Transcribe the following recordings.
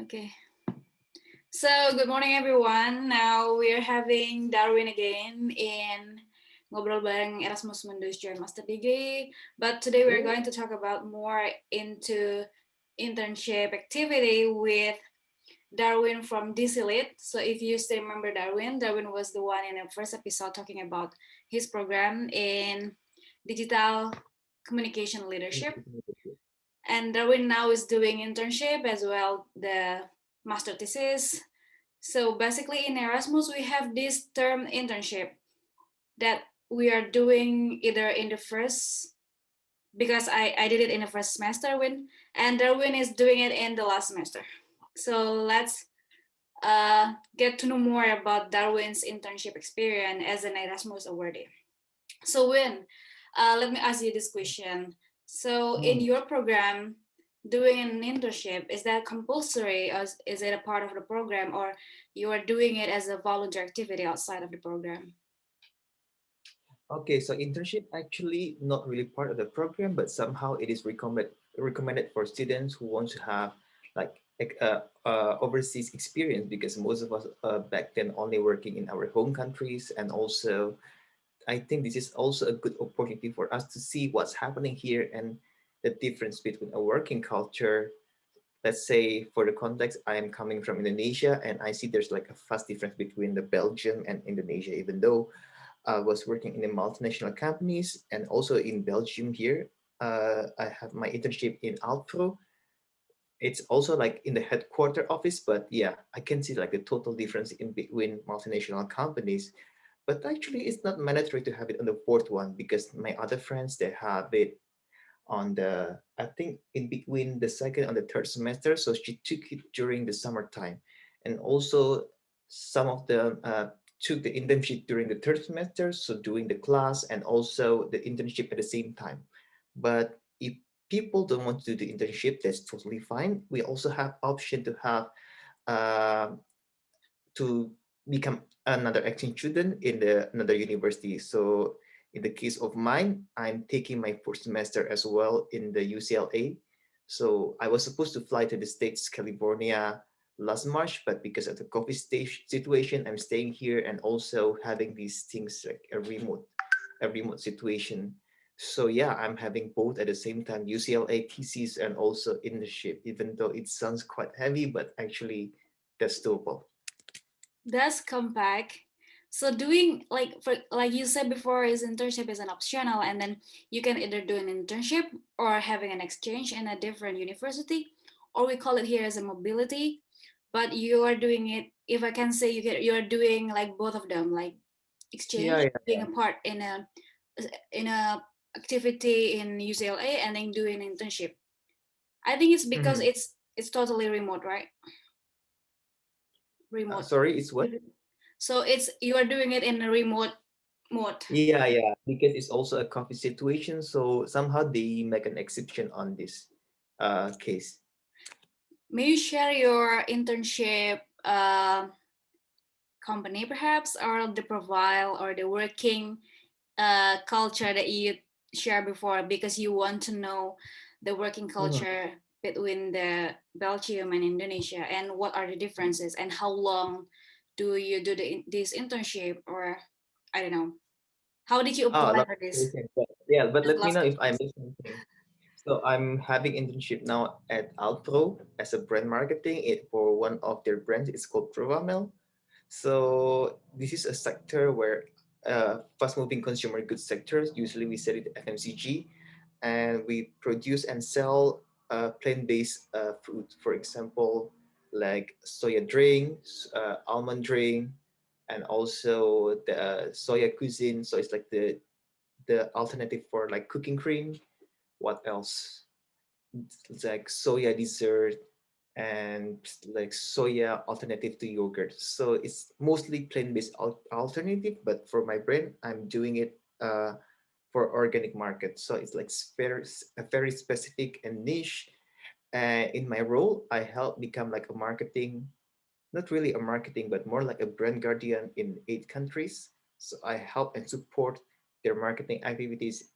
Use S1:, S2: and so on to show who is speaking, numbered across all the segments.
S1: Okay. So, good morning, everyone. Now we're having Darwin again in Ngobrol bareng Erasmus Mundus Joint Master Degree. But today we're going to talk about more into internship activity with Darwin from DC Lit. So, if you still remember Darwin, Darwin was the one in the first episode talking about his program in digital communication leadership. And Darwin now is doing internship as well, the master thesis. So basically in Erasmus, we have this term internship that we are doing either in the first, because I did it in the first semester and Darwin is doing it in the last semester. So let's get to know more about Darwin's internship experience as an Erasmus awardee. So let me ask you this question. So in your program, doing an internship, is that compulsory or is it a part of the program, or you are doing it as a volunteer activity outside of the program?
S2: Okay, so internship actually not really part of the program, but somehow it is recommended for students who want to have like overseas experience because most of us back then only working in our home countries, and also I think this is also a good opportunity for us to see what's happening here and the difference between a working culture. Let's say for the context, I am coming from Indonesia and I see there's like a vast difference between the Belgium and Indonesia, even though I was working in the multinational companies and also in Belgium here. I have my internship in Alpro. It's also like in the headquarter office, but yeah, I can see like the total difference in between multinational companies. But actually, it's not mandatory to have it on the fourth one because my other friends they have it on the I think in between the second and the third semester. So she took it during the summertime, and also some of them took the internship during the third semester, so doing the class and also the internship at the same time. But if people don't want to do the internship, that's totally fine. We also have option to have uh, to become another exchange student in the another university. So in the case of mine, I'm taking my fourth semester as well in the UCLA. So I was supposed to fly to the States, California last March, but because of the COVID situation, I'm staying here and also having these things like a remote situation. So yeah, I'm having both at the same time, UCLA thesis and also internship, even though it sounds quite heavy, but actually that's doable.
S1: That's compact. So doing like you said before, is internship is an optional, and then you can either do an internship or having an exchange in a different university, or we call it here as a mobility. But you are doing it, if I can say, you are doing like both of them, like
S2: Yeah,
S1: exchange,
S2: yeah,
S1: being a part in a activity in UCLA, and then doing an internship. I think it's because
S2: Mhm.
S1: it's totally remote, right? Remote.
S2: Sorry, it's what?
S1: So it's you are doing it in a remote mode.
S2: Yeah, yeah, because it's also a coffee situation, so somehow they make an exception on this case.
S1: May you share your internship company, perhaps, or the profile or the working culture that you share before, because you want to know the working
S2: Mhm.
S1: culture between the Belgium and Indonesia, and what are the differences, and how long do you do this internship, or I don't know. How did you
S2: A
S1: apply
S2: lot
S1: for
S2: of
S1: this?
S2: questions, but yeah, but
S1: This
S2: let me
S1: last
S2: know if I
S1: question.
S2: miss something. So I'm having internship now at Alpro as a brand marketing it for one of their brands. It's called Ruang. So this is a sector where fast-moving consumer goods sectors. Usually we sell it FMCG, and we produce and sell plant-based food. For example, like soya drink, almond drink, and also the soya cuisine. So it's like the alternative for like cooking cream. What else? It's like soya dessert and like soya alternative to yogurt. So it's mostly plant-based alternative, but for my brand, I'm doing it for organic market. So it's like a very specific and niche. In my role, I help become like a marketing, not really a marketing, but more like a brand guardian in 8 countries. So I help and support their marketing activities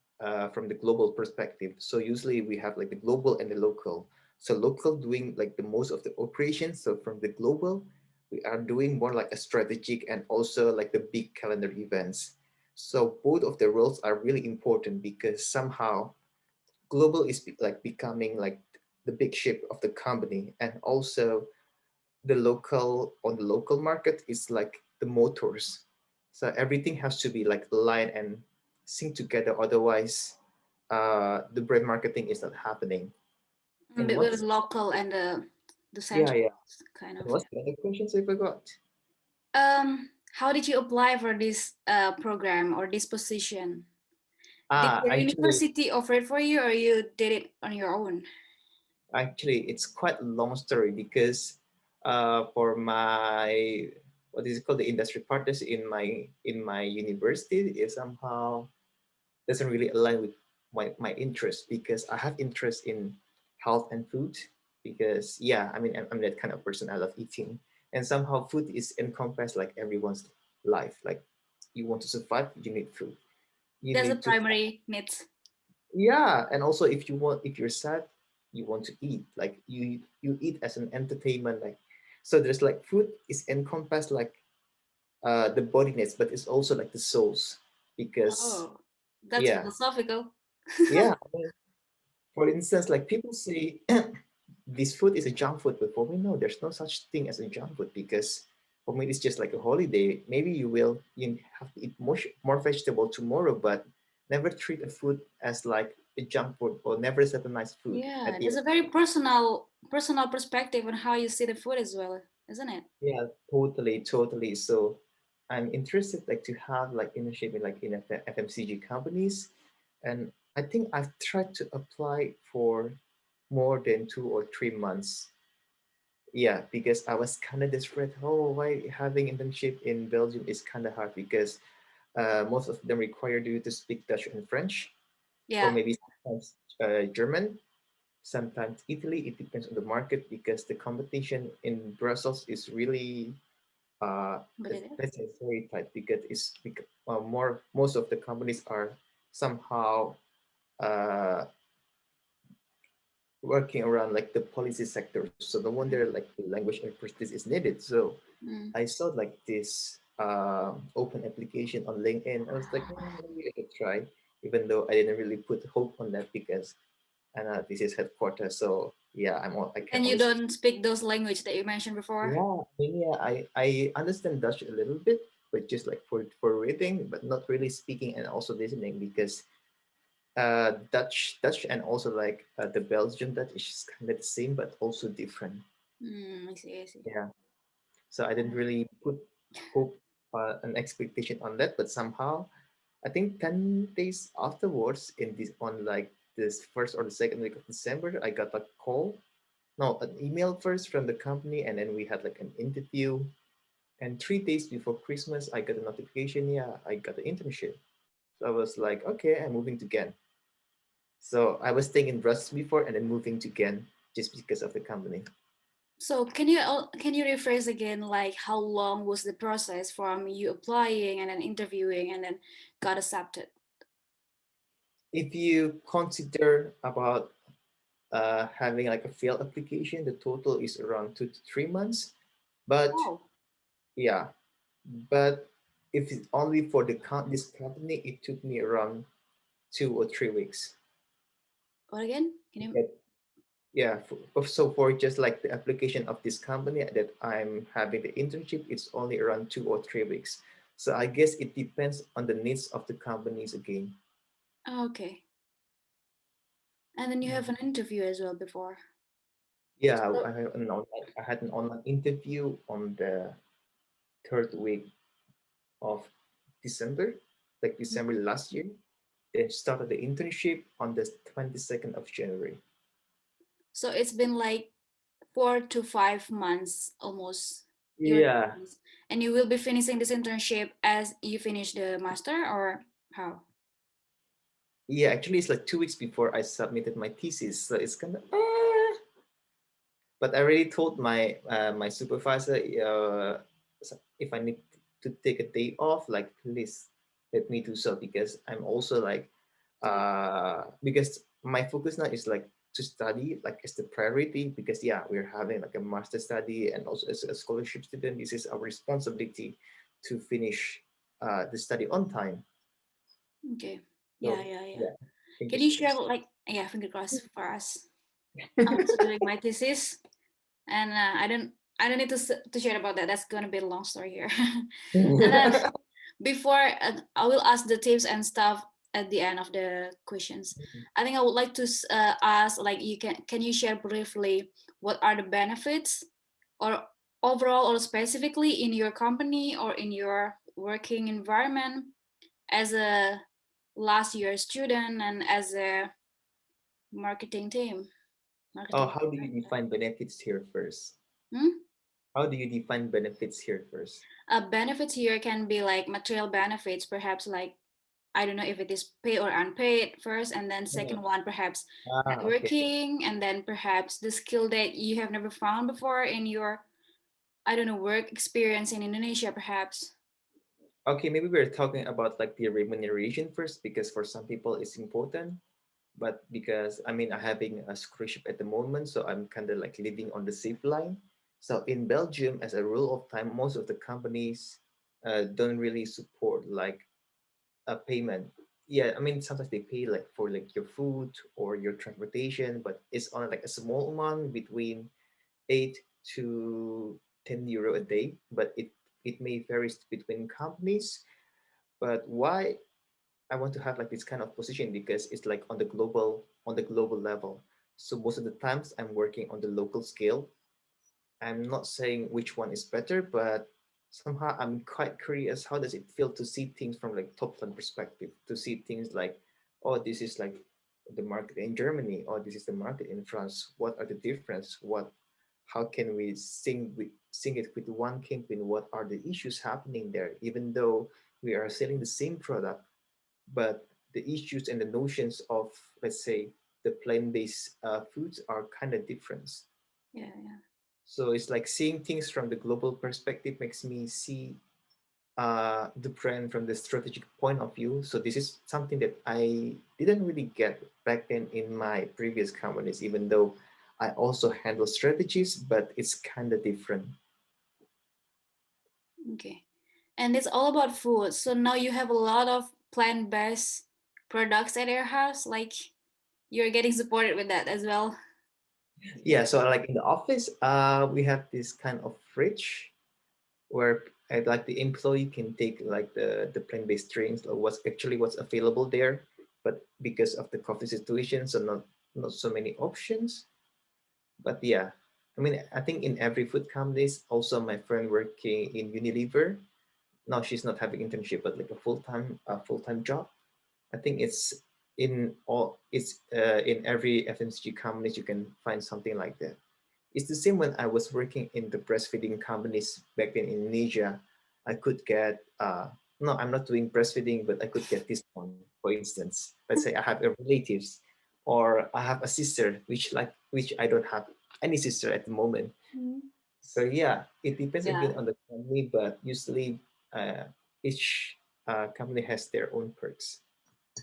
S2: from the global perspective. So usually we have like the global and the local. So local doing like the most of the operations. So from the global, we are doing more like a strategic and also like the big calendar events. So both of the roles are really important because somehow global is like becoming like the big ship of the company, and also the local on the local market is like the motors. So everything has to be like aligned and sync together, otherwise the brand marketing is not happening. And
S1: Between
S2: what's
S1: the local and the
S2: yeah,
S1: central
S2: yeah.
S1: kind
S2: And
S1: of,
S2: what's
S1: yeah.
S2: the other questions I forgot?
S1: How did you apply for this program or this position? Did
S2: Ah,
S1: your
S2: actually,
S1: university offer it for you, or you did it on your own?
S2: it's quite a long story because for my what is it called, the industry partners in my university is somehow doesn't really align with my interest, because I have interest in health and food, because yeah, I mean I'm that kind of person. I love eating, and somehow food is encompassed like everyone's life. Like you want to survive, you need food. You
S1: That's the
S2: need to,
S1: primary needs.
S2: yeah, and also if you're sad, you want to eat. Like you eat as an entertainment. Like so, there's like food is encompassed like the body needs, but it's also like the souls, because
S1: Oh, that's
S2: yeah,
S1: philosophical.
S2: yeah. I mean, for instance, like people say this food is a junk food, but for me, no, there's no such thing as a junk food, because for me, it's just like a holiday. Maybe you have to eat more vegetable tomorrow, but never treat a food as like a junk food, or never satanize food
S1: Yeah,
S2: at the
S1: there's
S2: end.
S1: a very personal perspective on how you see the food as well, isn't it?
S2: Yeah, totally, totally. So I'm interested like to have like internship in like in FMCG companies, and I think I've tried to apply for more than 2 or 3 months. Yeah, because I was kind of desperate. Oh, why having internship in Belgium is kind of hard, because most of them require you to speak Dutch and French, or
S1: Yeah,
S2: maybe sometimes German, sometimes Italy. It depends on the market, because the competition in Brussels is really
S1: but it is.
S2: let's say very tight, because more most of the companies are somehow uh, working around like the policy sector. So no wonder
S1: Mm.
S2: like the language expertise is needed. So
S1: Mm.
S2: I saw like this open application on LinkedIn. I was like, maybe I could try, even though I didn't really put hope on that, because I know this is headquarters. So yeah, I can
S1: And you
S2: only speak.
S1: don't speak those language that you mentioned before?
S2: Yeah, I mean, yeah, I understand Dutch a little bit, but just like for reading, but not really speaking and also listening, because Dutch and also like the Belgian Dutch is kind of the same, but also different.
S1: I see, I see.
S2: Yeah. So I didn't really put hope an expectation on that, but somehow I think 10 days afterwards, in this on like this first or the second week of December, I got a call, no, an email first from the company, and then we had like an interview. And 3 days before Christmas, I got a notification. Yeah, I got the internship. So I was like, okay, I'm moving to Ghent. So I was staying in Brussels before and then moving to Ghent just because of the company.
S1: So can you rephrase again, like how long was the process from you applying and then interviewing and then got accepted?
S2: If you consider about having like a failed application, the total is around 2 to 3 months. But
S1: Oh,
S2: yeah, but if it's only for this company, it took me around 2 or 3 weeks
S1: what again? Can
S2: to
S1: you?
S2: get. Yeah, so for just like the application of this company that I'm having the internship, it's only around 2 or 3 weeks. So I guess it depends on the needs of the companies again.
S1: Oh, okay. And then you have an interview as well before.
S2: Yeah,
S1: So,
S2: I had an online interview on the third week of December, like December last year. Then started the internship on the 22nd of January.
S1: so it's been like 4 to 5 months almost. Your
S2: Yeah,
S1: and you will be finishing this internship as you finish the master, or how?
S2: yeah. Actually, it's like 2 weeks before I submitted my thesis, so it's kind of. But I already told my supervisor, if I need to take a day off, like please let me do so, because I'm also like
S1: To
S2: because my focus now is like to study like as the priority, because yeah, we're having like a master study, and also as a scholarship student, this is our responsibility to finish the study on time.
S1: Okay. Yeah,
S2: So
S1: yeah, yeah.
S2: yeah,
S1: Can you
S2: fingers
S1: share
S2: crossed.
S1: like yeah, finger crossed for us? I'm also doing my thesis, and I don't need to to share about that. That's gonna be a long story here. And then before I will ask the tips and stuff at the end of the questions. I think I would like to ask like you can you share briefly what are the benefits or overall or specifically in your company or in your working environment as a last year student and as a marketing team
S2: Oh,
S1: marketing
S2: how do you
S1: director.
S2: define benefits here first?
S1: Hmm?
S2: How do you define benefits here first?
S1: Benefits here can be like material benefits, perhaps like I don't know if it is paid or unpaid first, and then second
S2: Mhm.
S1: one perhaps
S2: Ah, okay.
S1: networking, and then perhaps the skill that you have never found before in your I don't know work experience in Indonesia, perhaps.
S2: Okay, maybe we're talking about like the remuneration first, because for some people it's important. But because I mean, I'm having a scholarship at the moment, so I'm kind of like living on the safe line. So in Belgium, as a rule of time, most of the companies don't really support like a payment. Yeah, I mean, sometimes they pay like for like your food or your transportation, but it's on like a small amount between 8 to 10 euro a day. But it may vary between companies. But why I want to have like this kind of position, because it's like on the global level. So most of the times I'm working on the local scale. I'm not saying which one is better, but somehow I'm quite curious, how does it feel to see things from like top down perspective, to see things like, oh, this is like the market in Germany, or this is the market in France. What are the difference? How can we sing it with one campaign? What are the issues happening there? Even though we are selling the same product, but the issues and the notions of, let's say, the plant-based foods are kind of different.
S1: Yeah, yeah.
S2: So it's like seeing things from the global perspective makes me see the brand from the strategic point of view. So this is something that I didn't really get back then in my previous companies, even though I also handle strategies, but it's kind of different.
S1: Okay. And it's all about food. So now you have a lot of plant-based products at your house. Like you're getting supported with that as well.
S2: Yeah,
S1: Yeah.
S2: so like in the office, we have this kind of fridge where like the employee can take like the plant-based drinks or what's available there. But because of the coffee situation, so not so many options. But yeah, I mean, I think in every food companies, also my friend working in Unilever, now she's not having internship, but like a full-time job. I think it's in every FMCG companies you can find something like that. It's the same when I was working in the breastfeeding companies back in Indonesia. I could get no, I'm not doing breastfeeding, but I could get this one. For instance, let's say I have a relatives, or I have a sister, which I don't have any sister at the moment.
S1: Mm.
S2: So yeah, it depends
S1: Yeah.
S2: again on the company, but usually each company has their own perks.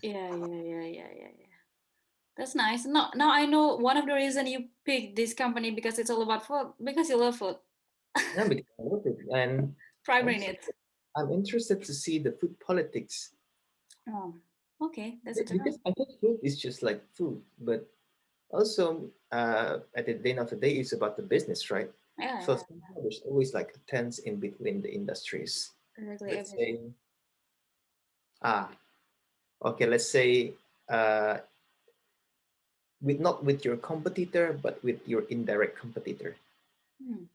S1: Yeah, yeah, yeah, yeah, yeah, yeah. That's nice. Now I know one of the reason you picked this company because it's all about food. Because you love food.
S2: Yeah, because I love it, and
S1: Primary
S2: also
S1: needs.
S2: I'm interested to see the food politics.
S1: Oh, okay, that's it.
S2: Because I thought food is just like food, but also at the end of the day, it's about the business, right?
S1: Yeah,
S2: So
S1: yeah,
S2: somehow there's always like a tense in between the industries.
S1: exactly
S2: Let's
S1: everything.
S2: say, ah, okay, let's say uh, with not with your competitor, but with your indirect competitor.
S1: Hmm.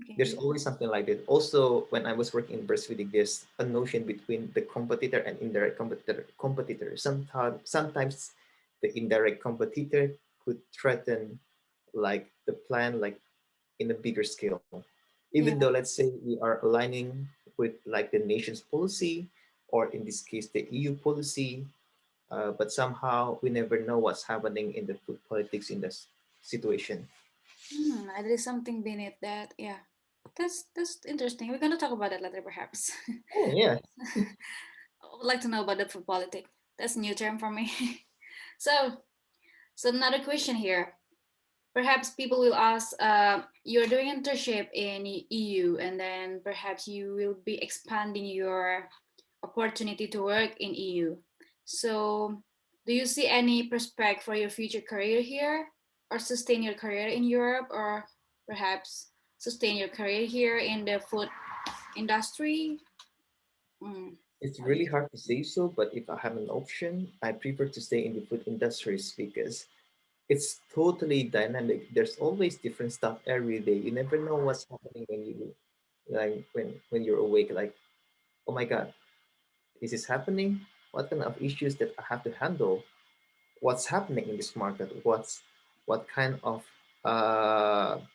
S1: Okay,
S2: There's always something like that. Also, when I was working in breastfeeding, there's a notion between the competitor and indirect competitor. Sometimes the indirect competitor could threaten like the plan like in a bigger scale. Even
S1: yeah.
S2: though let's say we are aligning with like the nation's policy, or in this case the EU policy, but somehow we never know what's happening in the food politics in this situation.
S1: There is something beneath that. Yeah, that's interesting. We're gonna talk about that later, perhaps.
S2: Oh yeah.
S1: I would like to know about the food politic. That's a new term for me. So, So another question here. Perhaps people will ask, you're doing internship in EU, and then perhaps you will be expanding your opportunity to work in EU. So, do you see any prospect for your future career here, or sustain your career in Europe, or perhaps sustain your career here in the food industry? Mm,
S2: It's
S1: how do you
S2: really hard to say so, but if I have an option, I prefer to stay in the food industries because it's totally dynamic. There's always different stuff every day. You never know what's happening when you like when you're awake. Like, oh my god, is this happening? What kind of issues that I have to handle? What's happening in this market? What kind of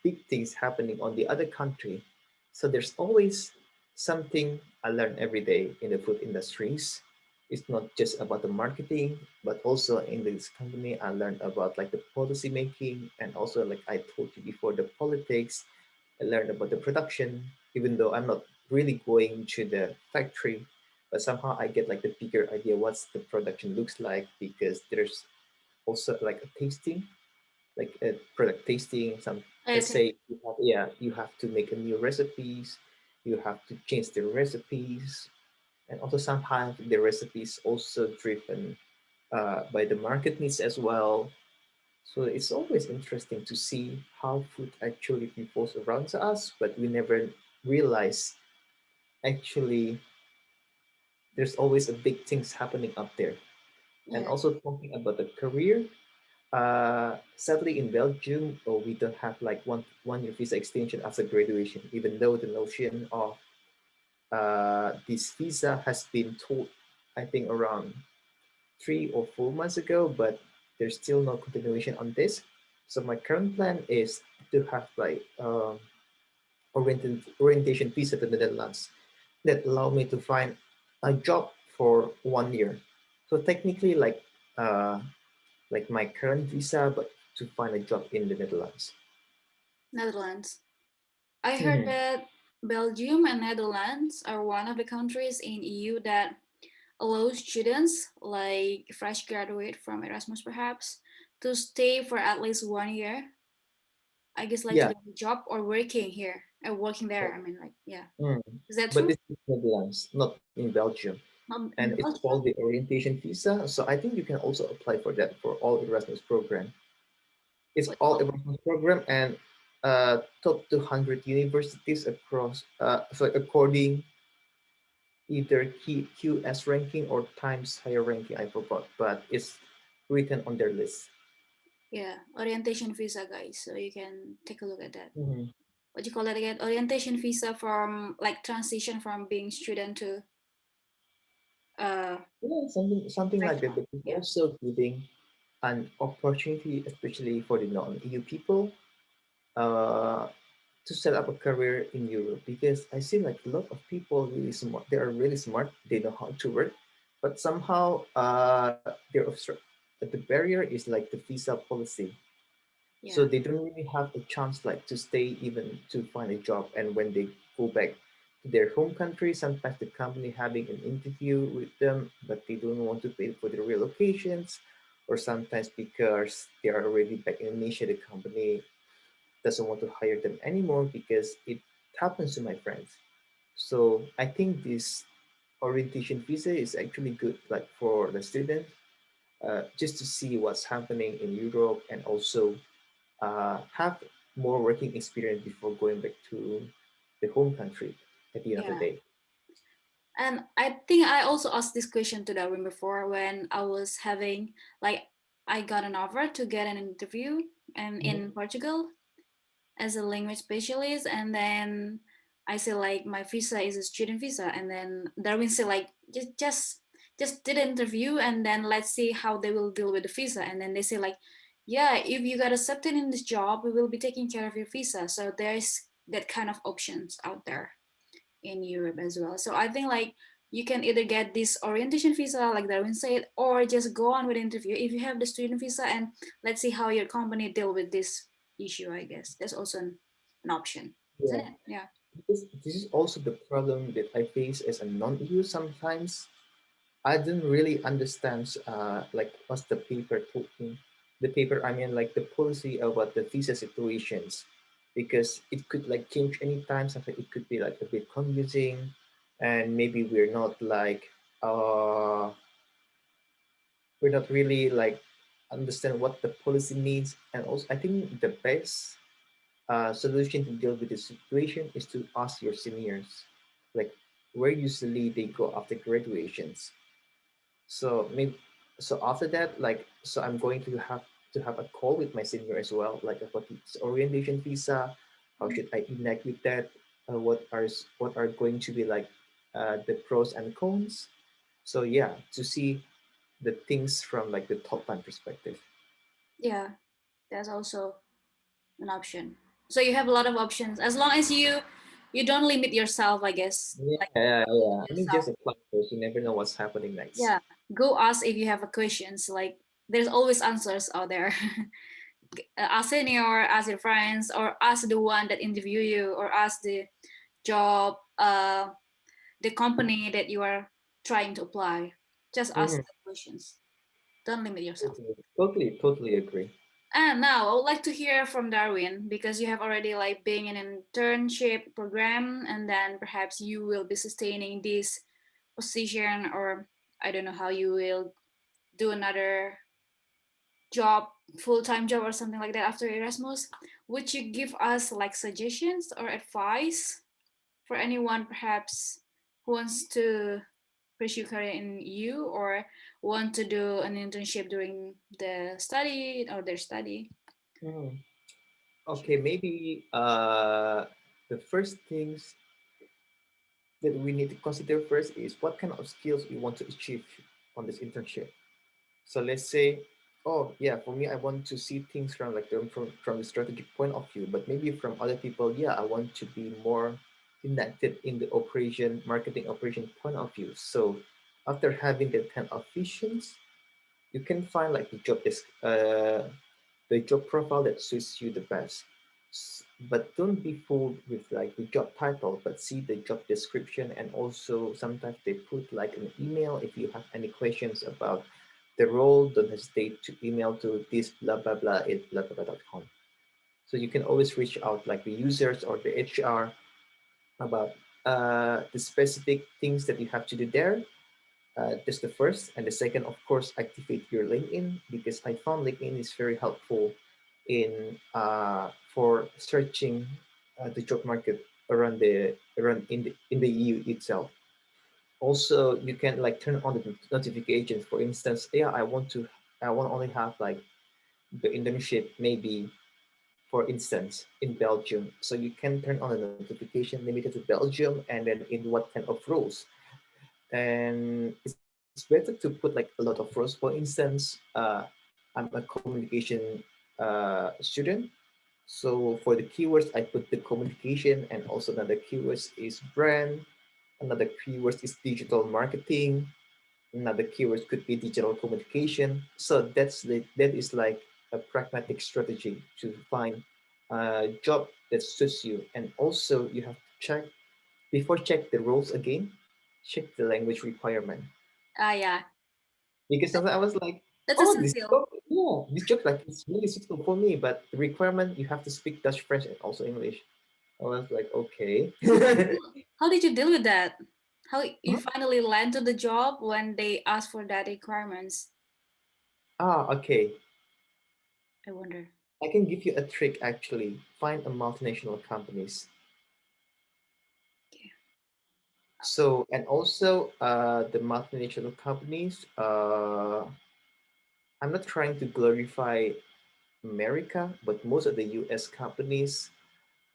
S2: big things happening on the other country? So there's always something I learn every day in the food industries. It's not just about the marketing, but also in this company I learned about like the policy making and also like I told you before the politics. I learned about the production, even though I'm not really going to the factory, but somehow I get like the bigger idea what's the production looks like because there's also like a tasting, like a product tasting. Some let's
S1: okay.
S2: say you have to make a new recipes, you have to change the recipes, and also sometimes the recipes also driven by the market needs as well. So it's always interesting to see how food actually evolves around us, but we never realize actually there's always a big things happening up there. And
S1: Yeah,
S2: also talking about the career, sadly in Belgium, we don't have like one year visa extension after graduation, even though the notion of this visa has been told, I think around 3 or 4 months ago, but there's still no continuation on this. So my current plan is to have like orientation visa to the Netherlands that allow me to find a job for 1 year. So technically, uh, like my current visa, but to find a job in the Netherlands.
S1: Netherlands. I heard
S2: Mhm.
S1: that Belgium and Netherlands are one of the countries in EU that allows students, like fresh graduate from Erasmus perhaps, to stay for at least 1 year. I guess like to
S2: Yeah,
S1: get a job or working here, or working there.
S2: but,
S1: I mean, like, yeah.
S2: mm,
S1: Is that
S2: but
S1: true?
S2: this is Netherlands, not in Belgium,
S1: Not
S2: and
S1: in
S2: it's
S1: Belgium.
S2: called the orientation visa. So I think you can also apply for that for all Erasmus program. It's
S1: What you
S2: all
S1: call
S2: Erasmus program and top 200 universities across. So according either QS ranking or Times higher ranking, I forgot, but it's written on their list.
S1: yeah, orientation visa, guys. So you can take a look at that.
S2: Mhm.
S1: What you call that again? Orientation visa from like transition from being student to uh
S2: Yeah, something like that.
S1: professional.
S2: But it's
S1: Yeah,
S2: also giving an opportunity, especially for the non-EU people, uh, to set up a career in Europe. Because I see like a lot of people really smart. They are really smart. They know how to work, but somehow the barrier is like the visa policy. So
S1: yeah,
S2: they don't really have a chance like to stay even to find a job. And when they go back to their home country, sometimes the company having an interview with them, but they don't want to pay for the relocations, or sometimes because they are already back in Indonesia, the company doesn't want to hire them anymore because it happens to my friends. So I think this orientation visa is actually good like for the student, just to see what's happening in Europe and also have more working experience before going back to the home country at the end of the
S1: yeah.
S2: day.
S1: And I think I also asked this question to Darwin before when I was having like I got an offer to get an interview and
S2: Mhm.
S1: in Portugal as a language specialist, and then I say like my visa is a student visa, and then Darwin said like just did an interview and then let's see how they will deal with the visa, and then they say like yeah, if you got accepted in this job we will be taking care of your visa. So there's that kind of options out there in Europe as well. So I think like you can either get this orientation visa, like Darwin said, or just go on with interview if you have the student visa, and let's see how your company deal with this issue. I guess that's also an option, isn't
S2: Yeah,
S1: it? Yeah.
S2: because this is also the problem that I face as a non-EU sometimes. I didn't really understand like what's the paper talking. the paper, I mean like the policy about the visa situations, because it could like change anytime. Sometimes it could be like a bit confusing, and maybe uh we're not really like understand what the policy means. And also I think the best solution to deal with the situation is to ask your seniors, like where usually they go after graduations. So maybe, so after that, like, so I'm going to have a call with my senior as well, like about this orientation visa, how should I enact with that, what are going to be like the pros and cons. So yeah, to see the things from like the top line perspective.
S1: Yeah, that's also an option. So you have a lot of options as long as you don't limit yourself, I guess.
S2: Yeah,
S1: Like
S2: yeah, yeah. I mean,
S1: yourself.
S2: just apply first. You never know what's happening next.
S1: Yeah. Go ask if you have a questions. Like there's always answers out there. Ask senior, ask your friends, or ask the one that interview you, or ask the job, the company that you are trying to apply. Just ask
S2: Mhm.
S1: the questions. Don't limit yourself.
S2: Totally, totally, totally agree.
S1: And now I would like to hear from Darwin because you have already like being in an internship program, and then perhaps you will be sustaining this position, or I don't know how you will do another job, full-time job or something like that after Erasmus. Would you give us like suggestions or advice for anyone perhaps who wants to pursue career in you or want to do an internship during the study or their study?
S2: Mhm. Okay, maybe the first things that we need to consider first is what kind of skills we want to achieve on this internship. So let's say, oh yeah, for me, I want to see things from like from the strategic point of view, but maybe from other people, yeah, I want to be more connected in the operation, marketing operation point of view. So after having that kind of visions, you can find like the job profile that suits you the best. But don't be fooled with like the job title, but see the job description. And also sometimes they put like an email. If you have any questions about the role, don't hesitate to email to this blah blah blah at blah blah blah.com. So you can always reach out like the users or the HR about the specific things that you have to do there. That's the first. And the second, of course, activate your LinkedIn, because I found LinkedIn is very helpful in for searching the job market around in the EU itself. Also, you can like turn on the notifications. For instance, yeah, I want to only have like the internship maybe, for instance, in Belgium. So you can turn on the notification limited to Belgium and then in what kind of roles. And it's better to put like a lot of roles. For instance, I'm a communication student, so for the keywords I put the communication, and also another keywords is brand, another keywords is digital marketing, another keywords could be digital communication. So that is like a pragmatic strategy to find a job that suits you. And also you have to check the roles again, check the language requirement.
S1: Ah, yeah,
S2: Because sometimes I was like,
S1: that's
S2: oh, this
S1: essential.
S2: job, yeah, this job like it's really suitable for me, but the requirement you have to speak Dutch, French, and also English. I was like, okay.
S1: How did you deal with that? How you finally land to the job when they ask for that requirements?
S2: Ah, okay.
S1: I wonder.
S2: I can give you a trick actually. Find a multinational companies.
S1: Okay.
S2: So, and also the multinational companies, I'm not trying to glorify America, but most of the US companies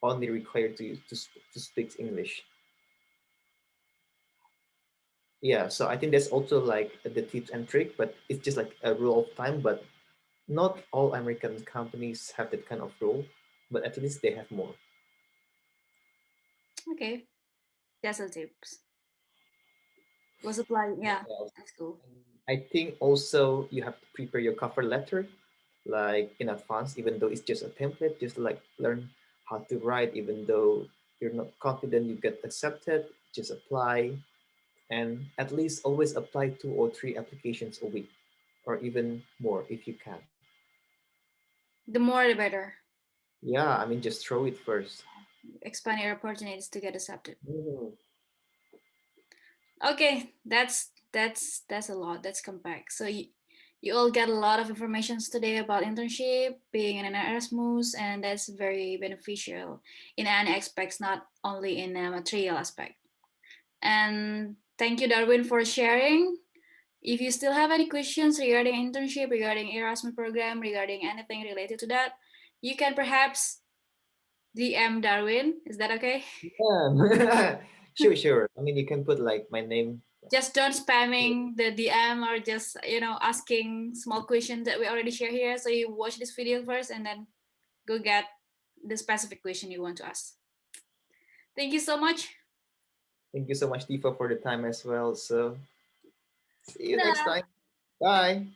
S2: only require to speak English. Yeah, so I think that's also like the tips and trick, but it's just like a rule of time. But not all American companies have that kind of rule, but at least they have more.
S1: Okay, that's a tips. Was apply.
S2: What
S1: Yeah,
S2: else?
S1: that's cool.
S2: I think also you have to prepare your cover letter like in advance, even though it's just a template, just like learn how to write, even though you're not confident you get accepted, just apply, and at least always apply 2 or 3 applications a week or even more if you can.
S1: The more the better.
S2: Yeah, I mean, just throw it first.
S1: Expand your opportunities to get accepted.
S2: Mhm.
S1: Okay, that's a lot. That's compact. So you all get a lot of information today about internship, being in an Erasmus, and that's very beneficial in any aspects, not only in a material aspect. And thank you, Darwin, for sharing. If you still have any questions regarding internship, regarding Erasmus program, regarding anything related to that, you can perhaps DM Darwin. Is that okay?
S2: Yeah. Sure, sure. I mean, you can put like my name.
S1: Just don't spamming the DM or just asking small questions that we already share here. So you watch this video first and then go get the specific question you want to ask. Thank you so much.
S2: Thank you so much, Tifa, for the time as well. So see you next
S1: Dadah.
S2: time. Bye.